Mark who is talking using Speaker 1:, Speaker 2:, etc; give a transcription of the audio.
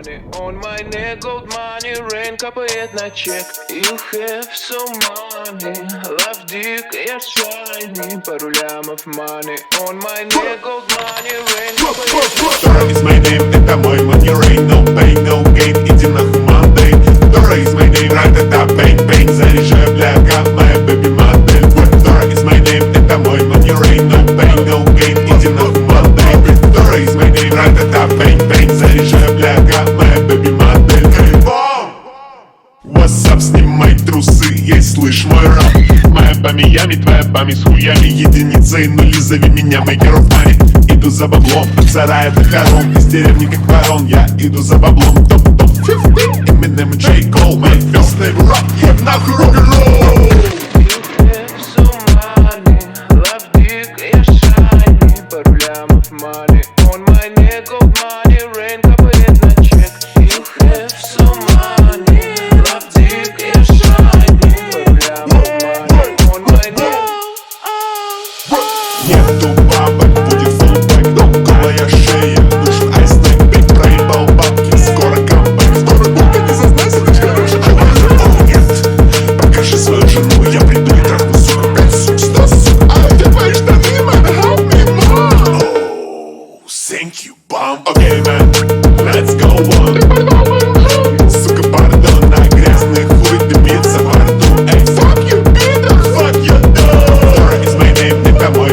Speaker 1: money on my neck, gold money, rain капает на чек. You have so money, love dick, я shiny, пару лямов money on my neck, gold money, rain капает на чек.
Speaker 2: Dora is my name, это мой money rain, no pain, no gain, иди нахуй Monday. Dora is my name, ра-та-та, бэнг-бэнг, заряжаю, бляга, моя бэби-модель. Dora is my name, это мой money rain, no pain, no gain, иди нахуй Monday. Dora is my name, ра-та-та, бэнг-бэнг, заряжаю, бляга, моя бэби-модель. What's up, снимай трусы, ей слышь мой рап. Моя по Миями, твоя память с хуями, единицы и нули, зови меня maker of money. Иду за баблом, от сарая до хором, из деревни как ворон, я иду за баблом. Топ-топ 50, Eminem и J. Cole, my first name rap, еб нахуй рок-н-ролл.
Speaker 1: You have so money, love dick, я shiny, пару лямов money on my neck, gold money, rain капает на чек. You have so money, love dick, я shiny, пару лямов money on my neck.
Speaker 2: Нету бабок, будет фулбэк, но голая шея, нужен айстек, биг проебал бабки, скоро камбэк, скоро только не зазнайся, хороший человек. О нет, покажи свою жену, я приду и трахну, сука, 5 сук, 100 сук, а где твои штаны, man, help me, mom. Oh, thank you, bum. Okay, man, let's go on. Сука, пардон, на грязный хуй дымится во рту. Эй, fuck you, Peter, fuck you, dog. Dora is my name, это мой